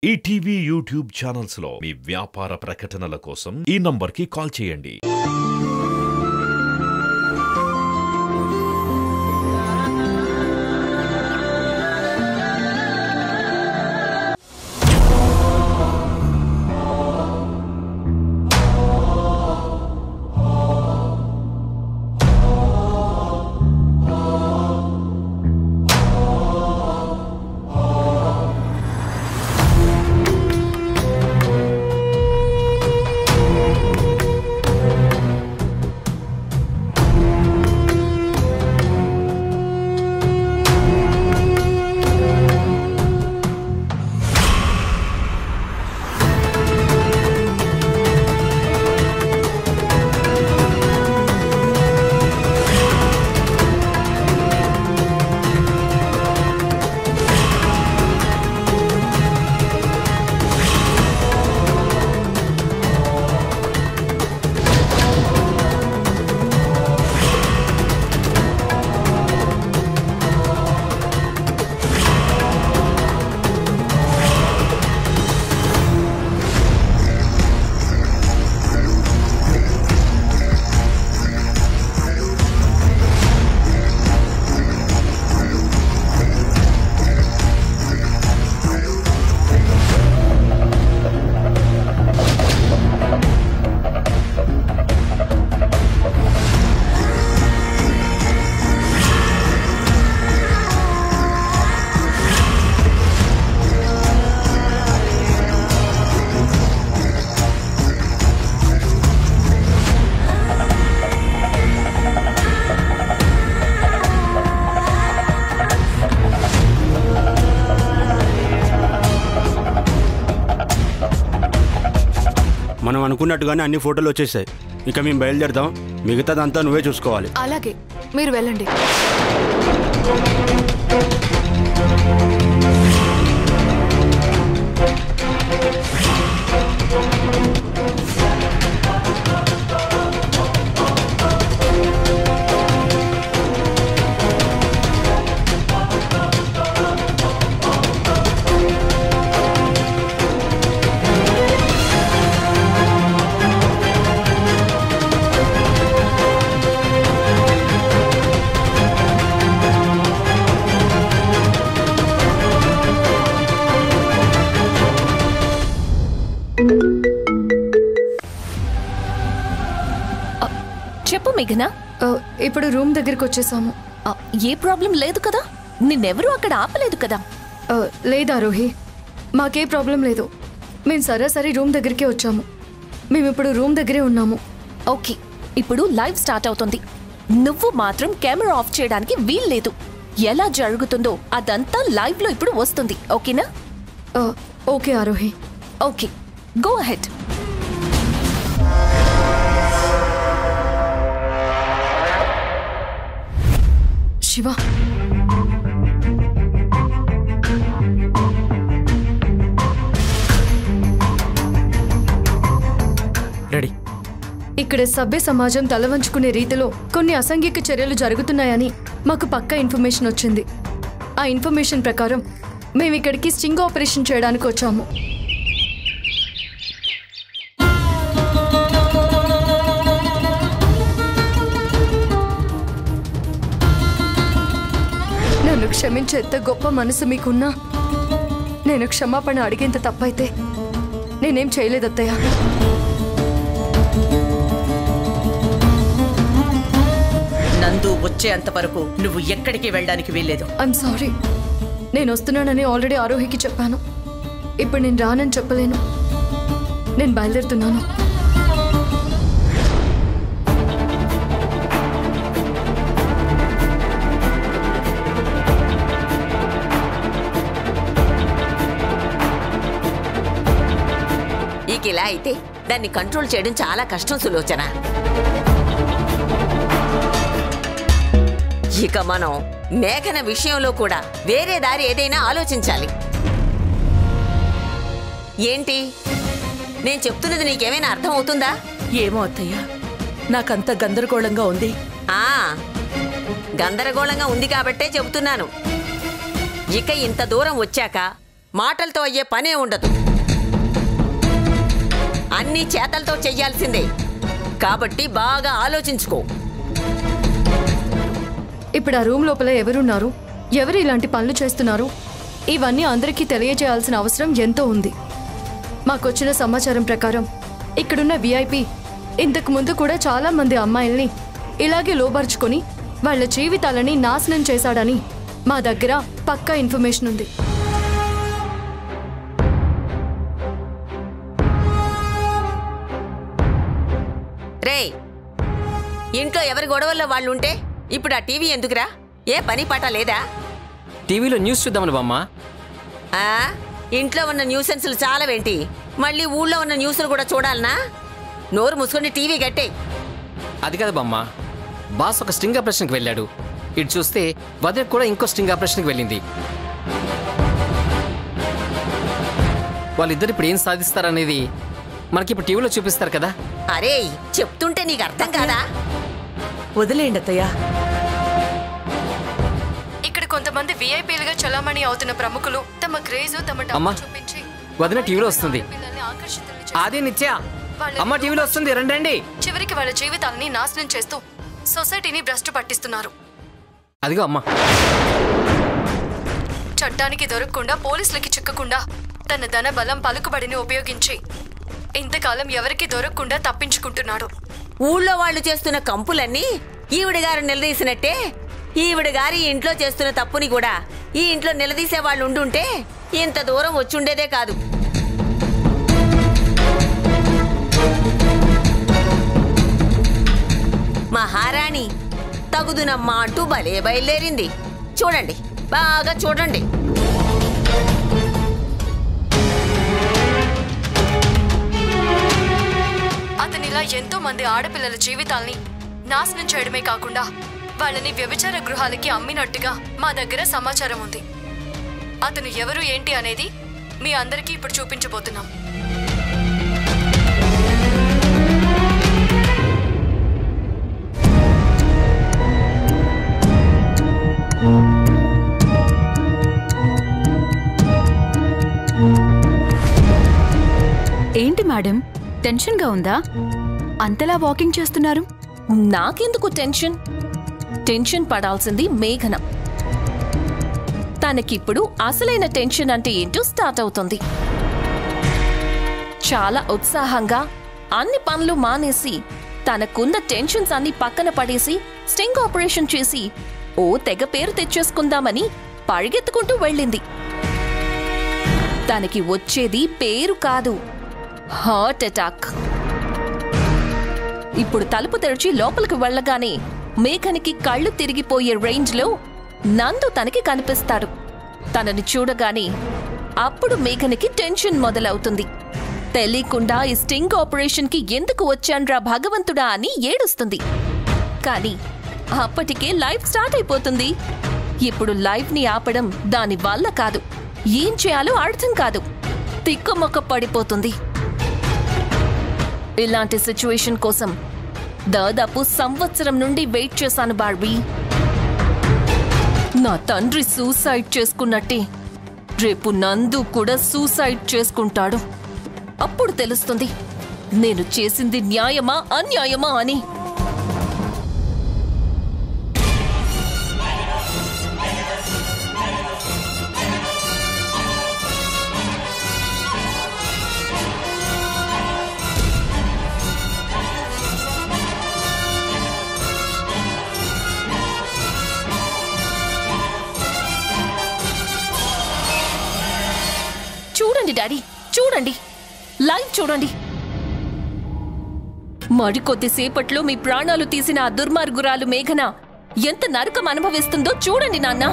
ETV YouTube channels లో మీ వ్యాపార ప్రకటనల కోసం ఈ నంబర్కి కాల్ చేయండి. మనం అనుకున్నట్టుగానే అన్ని ఫోటోలు వచ్చేసాయి. ఇక మేము బయలుదేరదాం. మిగతాదంతా నువ్వే చూసుకోవాలి. అలాగే, మీరు వెళ్ళండి. చెప్పు మేఘనా. ఇప్పుడు రూమ్ దగ్గరికి వచ్చేసాము. ఏ ప్రాబ్లం లేదు కదా? నిన్నెవరూ అక్కడ ఆపలేదు కదా? లేదా రోహి, మాకే ప్రాబ్లం లేదు. మేము సరాసరి రూమ్ దగ్గరికే వచ్చాము. మేము ఇప్పుడు రూమ్ దగ్గరే ఉన్నాము. ఓకే, ఇప్పుడు లైవ్ స్టార్ట్ అవుతుంది. నువ్వు మాత్రం కెమెరా ఆఫ్ చేయడానికి వీల్లేదు. ఎలా జరుగుతుందో అదంతా లైవ్ లో ఇప్పుడు వస్తుంది. ఓకేనా? Okay Aarohi. Okay, go ahead. Shiva, ready. ఇక్కడ సభ్య సమాజం తలవంచుకునే రీతిలో కొన్ని అసాంఘిక చర్యలు జరుగుతున్నాయని మాకు పక్కా ఇన్ఫర్మేషన్ వచ్చింది. ఆ ఇన్ఫర్మేషన్ ప్రకారం మేము ఇక్కడికి స్టింగ్ ఆపరేషన్ చేయడానికి వచ్చాము. నన్ను క్షమించేంత గొప్ప మనసు మీకున్నా నేను క్షమాపణ అడిగేంత తప్పైతే నేనేం చేయలేదత్తయ్య. నందు వచ్చేంత వరకు నువ్వు ఎక్కడికి వెళ్ళడానికి వీల్లేదు. I'm sorry. నేను వస్తున్నానని ఆల్రెడీ ఆరోహికి చెప్పాను. ఇప్పుడు నేను రానని చెప్పలేను. నేను బయలుదేరుతున్నాను. ఇలా అయితే దాన్ని కంట్రోల్ చేయడం చాలా కష్టం సులోచన. ఇక మనం మేఘన విషయంలో కూడా వేరే దారి ఏదైనా ఆలోచించాలి. ఏంటి నేను చెప్తున్నది నీకేమైనా అర్థం అవుతుందా? ఏమో అత్తయ్య, నాకంత గందరగోళంగా ఉంది. గందరగోళంగా ఉంది కాబట్టే చెబుతున్నాను. ఇక ఇంత దూరం వచ్చాక మాటలతో అయ్యే పనే ఉండదు. అన్నీ చేతలతో చెయ్యాల్సిందే. కాబట్టి బాగా ఆలోచించుకో. ఇప్పుడు ఆ రూమ్ లోపల ఎవరున్నారు, ఎవరు ఇలాంటి పనులు చేస్తున్నారు, ఇవన్నీ అందరికీ తెలియజేయాల్సిన అవసరం ఎంతో ఉంది. మాకొచ్చిన సమాచారం ప్రకారం ఇక్కడున్న విఐపి ఇంతకు ముందు కూడా చాలా మంది అమ్మాయిల్ని ఇలాగే లోబర్చుకొని వాళ్ళ జీవితాలని నాశనం చేశాడని మా దగ్గర పక్కా ఇన్ఫర్మేషన్ ఉంది. రే, ఇంట్లో ఎవరి గొడవల్లో వాళ్ళు ఉంటే ఇప్పుడు ఆ టీవీ ఎందుకురా? ఏ పని పాట లేదా? టీవీలో న్యూస్ చూద్దామని బామ్మ. ఇంట్లో ఉన్న న్యూసెన్స్లు చాలావేంటి? మళ్ళీ ఊళ్ళో ఉన్న న్యూస్లు కూడా చూడాలనా? నోరు మూసుకొని టీవీ కట్టే. అది కాదు బామ్మ, బాస్ ఒక స్టింగ్ ఆపరేషన్కి వెళ్ళాడు. ఇటు చూస్తే వదిన కూడా ఇంకో స్టింగ్ ఆపరేషన్కి వెళ్ళింది. వాళ్ళిద్దరు ఇప్పుడు ఏం సాధిస్తారనేది మనకి ఇప్పుడు టీవీలో చూపిస్తారు కదా. అరే, చెప్తుంటే నీకు అర్థం కాదా? వదిలేండి అత్తయ్య. ఇక్కడ కొంతమంది విఐపీలుగా చలామణి అవుతున్న ప్రముఖులు తమ క్రేజ్, తమ అమ్మా, డబ్బు చూపించి వదిన టీవీలో వస్తుంది. పిల్లల్ని ఆకర్షితుల్ని అదే నిత్య, అమ్మ టీవీలో వస్తుంది, రండి. చివరికి వాళ్ళ జీవితాలని నాశనం చేస్తూ సొసైటీని భ్రష్టు పట్టిస్తున్నారు. అదిగో అమ్మ. చట్టానికి దొరకకుండా, పోలీసులకి చిక్కకుండా తన ధన బలం, పలుకుబడిని ఉపయోగించి ఇంతకాలం ఎవరికి దొరకకుండా తప్పించుకుంటున్నాడు. ఊళ్ళో వాళ్ళు చేస్తున్న కంపులన్నీ ఈవిడ గారు నిలదీసినట్టే ఈవిడ గారి ఇంట్లో చేస్తున్న తప్పుని కూడా ఈ ఇంట్లో నిలదీసే వాళ్ళు ఉండుంటే ఇంత దూరం వచ్చుండేదే కాదు. మహారాణి తగుదునమ్మా అంటూ భలే బయలుదేరింది. చూడండి, బాగా చూడండి. అతనిలా ఎంతో మంది ఆడపిల్లల జీవితాల్ని నాశనం చేయడమే కాకుండా వాళ్ళని వ్యభిచార గృహాలకి అమ్మినట్టుగా మా దగ్గర సమాచారం ఉంది. అతను ఎవరు ఏంటి అనేది మీ అందరికీ ఇప్పుడు చూపించబోతున్నాం. ఏంటి మేడం, టెన్షన్గా ఉందా? అంతలా వాకింగ్ చేస్తున్నారు? నాకెందుకు టెన్షన్? టెన్షన్ పడాల్సింది మేఘన. తనకిప్పుడు అసలైన టెన్షన్ అంటే ఏంటో స్టార్ట్ అవుతుంది. చాలా ఉత్సాహంగా అన్ని పనులు మానేసి తనకున్న టెన్షన్స్ అన్ని పక్కన పడేసి స్టింగ్ ఆపరేషన్ చేసి ఓ తెగ పేరు తెచ్చేసుకుందామని పరిగెత్తుకుంటూ వెళ్ళింది. తనకి వచ్చేది పేరు కాదు, హార్ట్ అటాక్. ఇప్పుడు తలుపు తెరిచి లోపలికి వెళ్ళగానే మేఘనికి కళ్ళు తిరిగిపోయే రేంజ్లో నందు తనకి కనిపిస్తాడు. తనని చూడగానే అప్పుడు మేఘనికి టెన్షన్ మొదలవుతుంది. తెలియకుండా ఈ స్టింగ్ ఆపరేషన్ కి ఎందుకు వచ్చాన్రా భగవంతుడా అని ఏడుస్తుంది. కానీ అప్పటికే లైఫ్ స్టార్ట్ అయిపోతుంది. ఇప్పుడు లైఫ్ ని ఆపడం దాని వల్ల కాదు. ఏం చేయాలో అర్థం కాదు. తిక్కమొక్క పడిపోతుంది. ఇలాంటి సిచ్యువేషన్ కోసం దాదాపు సంవత్సరం నుండి వెయిట్ చేశాను బార్బీ. నా తండ్రి సూసైడ్ చేసుకున్నట్టే రేపు నందు కూడా సూసైడ్ చేసుకుంటాడు. అప్పుడు తెలుస్తుంది నేను చేసింది న్యాయమా అన్యాయమా అని. చూడండి డాడీ, చూడండి, లైవ్ చూడండి. మరికొద్దిసేపట్లో మీ ప్రాణాలు తీసిన ఆ దుర్మార్గురాలు మేఘన ఎంత నరకం అనుభవిస్తుందో చూడండి నాన్న.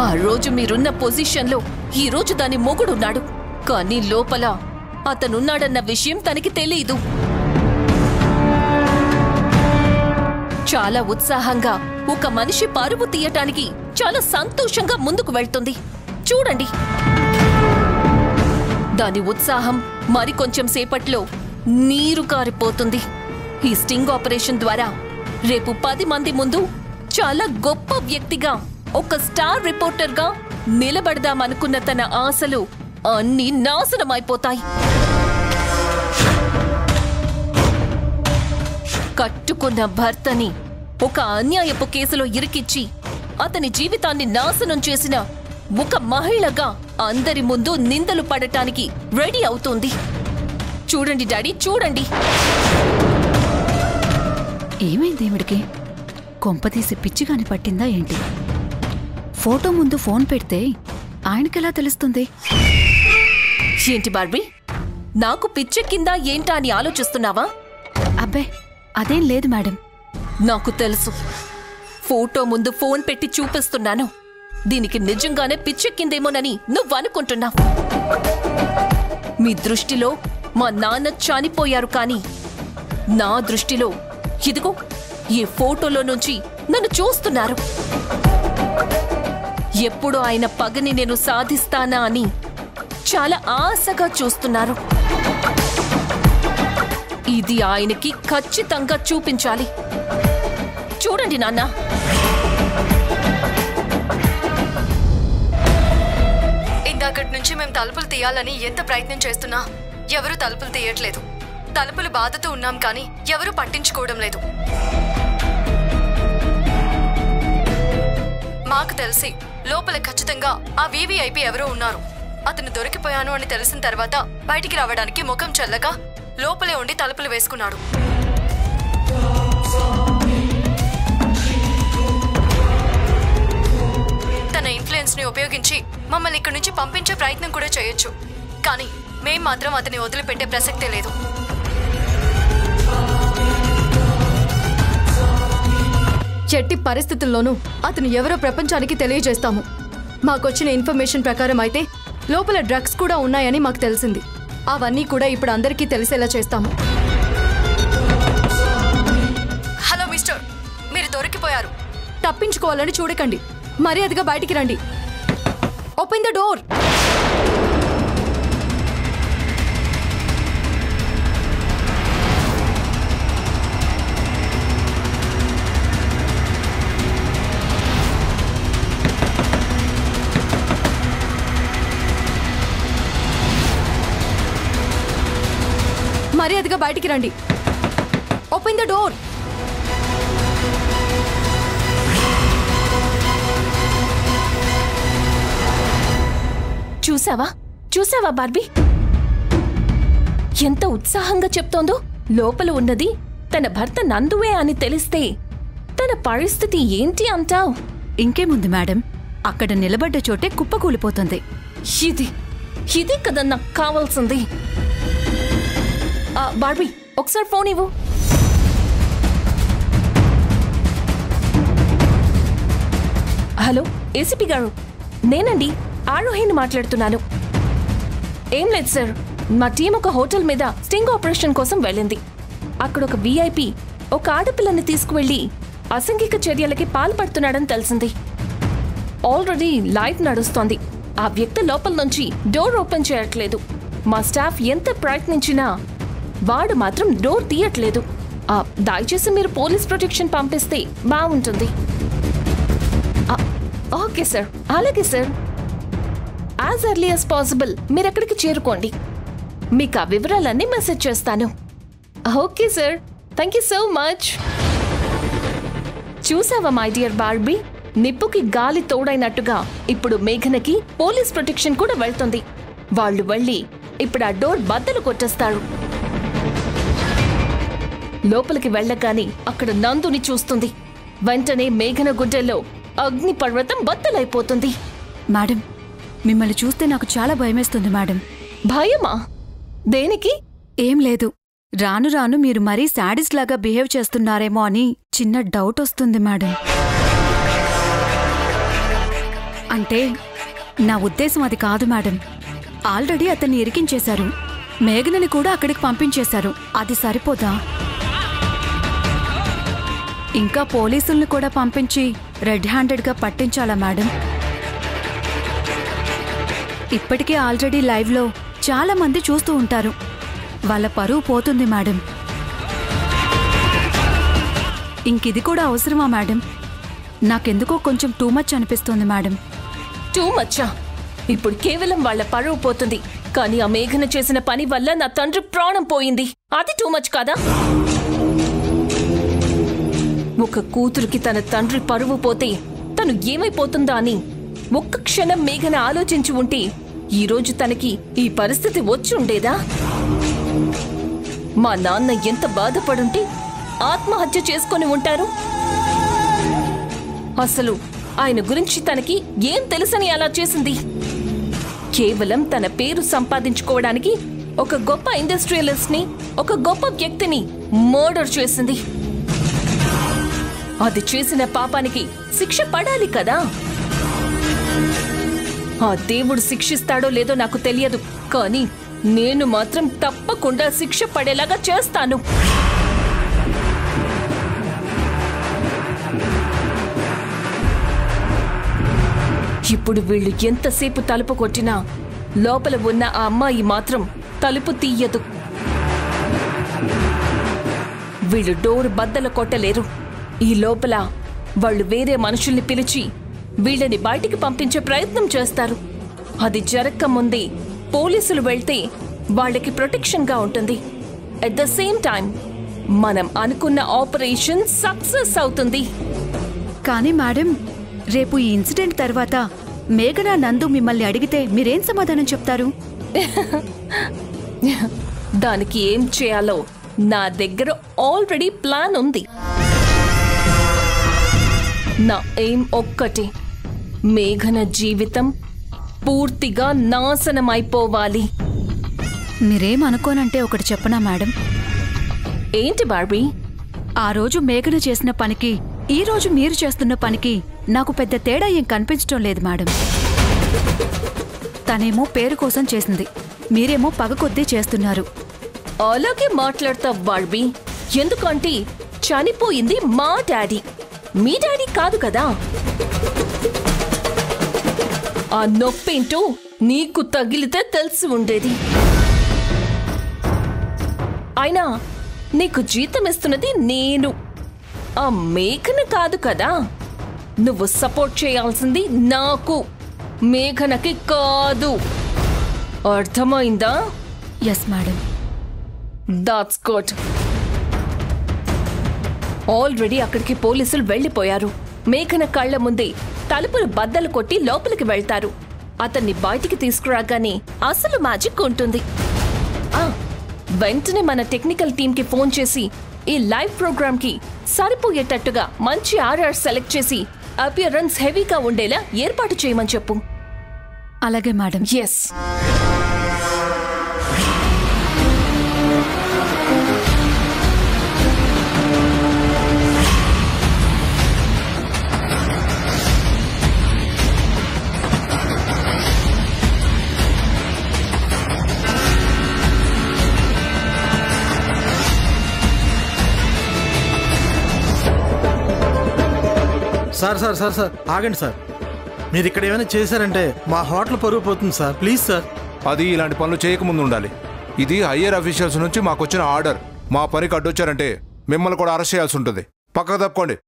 ఆ రోజు మీరున్న పొజిషన్లో ఈ రోజు దాని మొగుడున్నాడు. కానీ లోపల అతనున్నాడన్న విషయం తనకి తెలీదు. చాలా ఉత్సాహంగా ఒక మనిషి పరువు తీయటానికి చాలా సంతోషంగా ముందుకు వెళ్తుంది. చూడండి, దాని ఉత్సాహం మరికొంచెం సేపట్లో నీరు కారిపోతుంది. ఈ స్టింగ్ ఆపరేషన్ ద్వారా రేపు 10 మంది ముందు చాలా గొప్ప వ్యక్తిగా ఒక స్టార్ రిపోర్టర్గా నిలబడదామనుకున్న తన ఆశలు అన్నీ నాశనమైపోతాయి. కట్టుకున్న భర్తని ఒక అన్యాయపు కేసులో ఇరికిచ్చి అతని జీవితాన్ని నాశనం చేసిన ఒక మహిళగా అందరి ముందు నిందలు పడటానికి రెడీ అవుతుంది. చూడండి డాడీ, చూడండి. ఏమైంది ఈవిడికి? కొంపతీసి పిచ్చిగాని పట్టిందా ఏంటి? ఫోటో ముందు ఫోన్ పెడితే ఆయనకెలా తెలుస్తుంది? ఏంటి బార్బీ, నాకు పిచ్చెక్కిందా ఏంటా అని ఆలోచిస్తున్నావా? అబ్బే అదేం లేదు మేడం. నాకు తెలుసు. ఫోటో ముందు ఫోన్ పెట్టి చూపిస్తున్నాను. దీనికి నిజంగానే పిచ్చెక్కిందేమోనని నువ్వు అనుకుంటున్నావు. మీ దృష్టిలో మా నాన్న చనిపోయారు, కానీ నా దృష్టిలో ఇదిగో ఈ ఫోటోలో నుంచి నన్ను చూస్తున్నారు. ఎప్పుడు ఆయన పగని నేను సాధిస్తానా అని చాలా ఆశగా చూస్తున్నారు. ఇది ఆయనకి ఖచ్చితంగా చూపించాలి. చూడండి నాన్న. ఇందాకటి నుంచి మేము తలుపులు తీయాలని ఎంత ప్రయత్నం చేస్తున్నా ఎవరు తలుపులు తీయట్లేదు. తలుపులు బాధతో ఉన్నాం కానీ ఎవరు పట్టించుకోవడం లేదు. మాకు తెలిసి లోపల ఖచ్చితంగా ఆ వీవీఐపీ ఎవరో ఉన్నారు. అతను దొరికిపోయాను అని తెలిసిన తర్వాత బయటికి రావడానికి ముఖం చల్లగా లోపలే ఉండి తలుపులు వేసుకున్నాడు. తన ఇన్ఫ్లుయెన్స్ ని ఉపయోగించి మమ్మల్ని ఇక్కడి నుంచి పంపించే ప్రయత్నం కూడా చేయొచ్చు, కానీ మేం మాత్రం అతన్ని వదిలిపెట్టే ప్రసక్తే లేదు. ఎట్టి పరిస్థితుల్లోనూ అతను ఎవరో ప్రపంచానికి తెలియజేస్తాము. మాకొచ్చిన ఇన్ఫర్మేషన్ ప్రకారం అయితే లోపల డ్రగ్స్ కూడా ఉన్నాయని మాకు తెలిసింది. అవన్నీ కూడా ఇప్పుడు అందరికీ తెలిసేలా చేస్తాము. హలో మిస్టర్, మీరు దొరికిపోయారు. తప్పించుకోవాలని చూడకండి. మర్యాదగా బయటికి రండి. Open the door. మర్యాదగా బయటికి రండి. Open the door. చూసావా బార్బీ? ఎంత ఉత్సాహంగా చెప్తోందో. లోపల ఉన్నది తన భర్త నందువే అని తెలిస్తే తన పరిస్థితి ఏంటి అంటావ్? ఇంకేముంది మేడం, అక్కడ నిలబడ్డ చోటే కుప్పకూలిపోతుంది. ఇదే కదా నాకు కావాల్సింది. బార్బీ, ఒకసారి ఫోన్ ఇవ్వు. హలో ఏసీపీ గారు, నేనండి ఆరోహిని మాట్లాడుతున్నాను. ఏం లేదు సార్, మా టీం ఒక హోటల్ మీద స్టింగ్ ఆపరేషన్ కోసం వెళ్ళింది. అక్కడ ఒక వీఐపీ ఒక ఆడపిల్లని తీసుకువెళ్లి అసంఘిక చర్యలకి పాల్పడుతున్నాడని తెలిసింది. ఆల్రెడీ లైవ్ నడుస్తోంది. ఆ వ్యక్తి లోపల నుంచి డోర్ ఓపెన్ చేయట్లేదు. మా స్టాఫ్ ఎంత ప్రయత్నించినా వాడు మాత్రం డోర్ తీయట్లేదు. దయచేసి మీరు పోలీస్ ప్రొటెక్షన్ పంపిస్తే బాగుంటుంది. ఓకే సార్, అలాగే sir. As early as possible మీరు అక్కడికి చేరుకోండి. మీకు ఆ వివరాలన్నీ మెసేజ్ చేస్తాను. Okay sir, thank you so much. చూసావా మై డియర్ బార్బీ, నిప్పుకి గాలి తోడైనట్టుగా ఇప్పుడు మేఘనకి పోలీస్ ప్రొటెక్షన్ కూడా వెళ్తుంది. వాళ్ళు వెళ్ళి ఇప్పుడు ఆ డోర్ బద్దలు కొట్టేస్తారు. లోపలికి వెళ్ళగానే అక్కడ నందుని చూస్తుంది. వెంటనే మేఘన గుడ్డెల్లో అగ్ని పర్వతం బద్దలైపోతుంది. మేడం, మిమ్మల్ని చూస్తే నాకు చాలా భయమేస్తుంది మేడం. భయమా? దేనికి? ఏం లేదు, రాను రాను మీరు మరీ శాడిస్ట్ లాగా బిహేవ్ చేస్తున్నారేమో అని చిన్న డౌట్ వస్తుంది మేడం. అంటే నా ఉద్దేశం అది కాదు మేడం. ఆల్రెడీ అతన్ని ఇరికించేశారు, మేఘనని కూడా అక్కడికి పంపించేశారు. అది సరిపోదా? ఇంకా పోలీసుల్ని కూడా పంపించి రెడ్ హ్యాండెడ్గా పట్టించాలా మేడం? ఇప్పటికే ఆల్రెడీ లైవ్లో చాలా మంది చూస్తూ ఉంటారు. వాళ్ళ పరువు పోతుంది మేడం. ఇంకిది కూడా అవసరమా మేడం? నాకెందుకో కొంచెం టూ మచ్ అనిపిస్తోంది మేడం. టూ మచ్చా? ఇప్పుడు కేవలం వాళ్ళ పరువు పోతుంది, కానీ ఆ మేఘన చేసిన పని వల్ల నా తండ్రి ప్రాణం పోయింది. అది టూ మచ్ కాదా? ఒక కూతురికి తన తండ్రి పరువు పోతే తను ఏమైపోతుందా అని ఒక్క క్షణం మేఘన ఆలోచించి ఉంటే ఈరోజు తనకి ఈ పరిస్థితి వచ్చి ఉండేదా? మా నాన్న ఎంత బాధపడుంటే ఆత్మహత్య చేసుకొని ఉంటారు. అసలు ఆయన గురించి తనకి ఏం తెలుసని అలా చేసింది? కేవలం తన పేరు సంపాదించుకోవడానికి ఒక గొప్ప ఇండస్ట్రియలిస్ట్ ని, ఒక గొప్ప వ్యక్తిని మర్డర్ చేసింది. అది చేసిన పాపానికి శిక్ష పడాలి కదా. ఆ దేవుడు శిక్షిస్తాడో లేదో నాకు తెలియదు, కానీ నేను మాత్రం తప్పకుండా శిక్ష పడేలాగా చేస్తాను. ఇప్పుడు వీళ్ళు ఎంతసేపు తలుపు కొట్టినా లోపల ఉన్న ఆ అమ్మాయి మాత్రం తలుపు తీయదు. వీళ్ళు డోర్ బద్దలు కొట్టలేరు. ఈ లోపల వాళ్ళు వేరే మనుషుల్ని పిలిచి వీళ్ళని బయటికి పంపించే ప్రయత్నం చేస్తారు. అది జరక్క ముందే పోలీసులు వెళ్తే వాళ్ళకి ప్రొటెక్షన్ గా ఉంటుంది. అట్ ద సేమ్ టైం మనం అనుకున్న ఆపరేషన్ సక్సెస్ అవుతుంది. కానీ మేడం, రేపు ఈ ఇన్సిడెంట్ తర్వాత మేఘన, నందు మిమ్మల్ని అడిగితే మీరేం సమాధానం చెప్తారు? దానికి ఏం చేయాలో నా దగ్గర ఆల్రెడీ ప్లాన్ ఉంది. నా ఎయిమ్ ఒక్కటే, మేఘన జీవితం పూర్తిగా నాశనమైపోవాలి. మీరేం అనుకోనంటే ఒకటి చెప్పనా మేడం? ఏంటి బార్బీ? ఆ రోజు మేఘన చేసిన పనికి ఈ రోజు మీరు చేస్తున్న పనికి నాకు పెద్ద తేడా ఏం కనిపించడం లేదు మేడం. తనేమో పేరు కోసం చేసింది, మీరేమో పగ కొద్దీ చేస్తున్నారు. అలాగే మాట్లాడతావు బార్బీ. ఎందుకంటే చనిపోయింది మా డాడీ, మీ డాడీ కాదు కదా. ఆ నొప్పేంటో నీకు తగిలితే తెలిసి ఉండేది. అయినా నీకు జీతం ఇస్తున్నది నేను, ఆ మేఘన కాదు కదా. నువ్వు సపోర్ట్ చేయాల్సింది నాకు, మేఘనకి కాదు. అర్థమైందా? Yes madam. That's good. Already అక్కడికి పోలీసులు వెళ్లిపోయారు. మేఘన కళ్ల ముందే తలుపులు బద్దలు కొట్టి లోపలికి వెళ్తారు. అతన్ని బయటికి తీసుకురాగానే అసలు మ్యాజిక్ ఉంటుంది. వెంటనే మన టెక్నికల్ టీమ్ కి ఫోన్ చేసి ఈ లైవ్ ప్రోగ్రామ్ కి సరిపోయేటట్టుగా మంచి ఆర్ఆర్ సెలెక్ట్ చేసి అపియరెన్స్ హెవీగా ఉండేలా ఏర్పాటు చేయమని చెప్పు. అలాగే madam. Yes. Sir sir sir sir ఆగండి సార్. మీరు ఇక్కడ ఏమైనా చేశారంటే మా హోటల్ పరుగు పోతుంది సార్. Please sir. అది ఇలాంటి పనులు చేయకముందు ఉండాలి. ఇది హయ్యర్ అఫీషియల్స్ నుంచి మాకు వచ్చిన ఆర్డర్. మా పనికి అడ్డొచ్చారంటే మిమ్మల్ని కూడా అరెస్ట్ చేయాల్సి ఉంటుంది. పక్కకు తప్పుకోండి.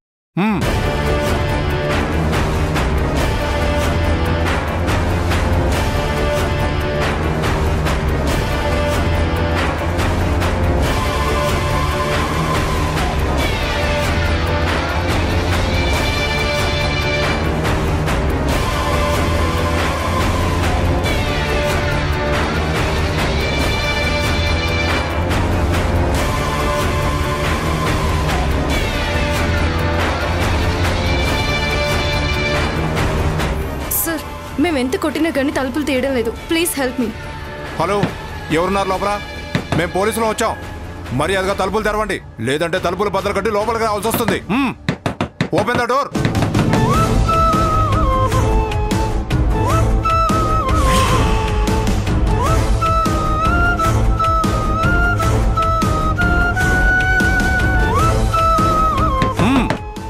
మేమెంత కొట్టినా కానీ తలుపులు తీయడం లేదు. Please help me. హలో, ఎవరున్నారు లోపల? మేము పోలీసులు వచ్చాం. మర్యాదగా తలుపులు తెరవండి, లేదంటే తలుపులు బద్దలు కట్టి లోపలికి రావాల్సి వస్తుంది. Open the door.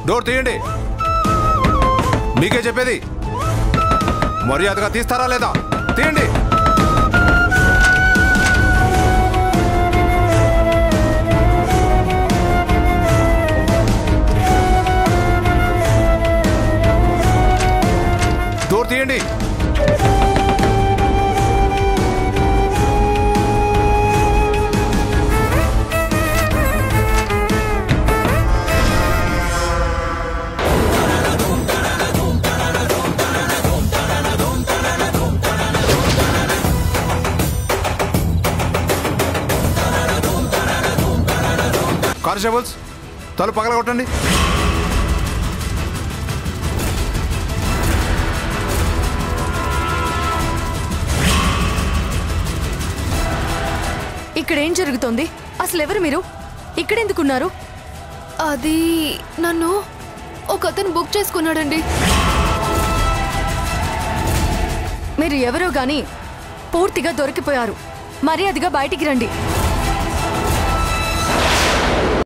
డోర్ తీయండి. మీకే చెప్పేది, మర్యాదగా తీస్తారా లేదా? తీయండి. తీయండి. కానిస్టేబుల్స్ తలుపు పగలగొట్టండి. ఇక్కడ ఏం జరుగుతోంది? అసలు ఎవరు మీరు? ఇక్కడెందుకున్నారు? అది నన్ను ఒక అతను బుక్ చేసుకున్నాడండి. మీరు ఎవరో గాని పూర్తిగా దొరికిపోయారు. మర్యాదగా బయటికి రండి.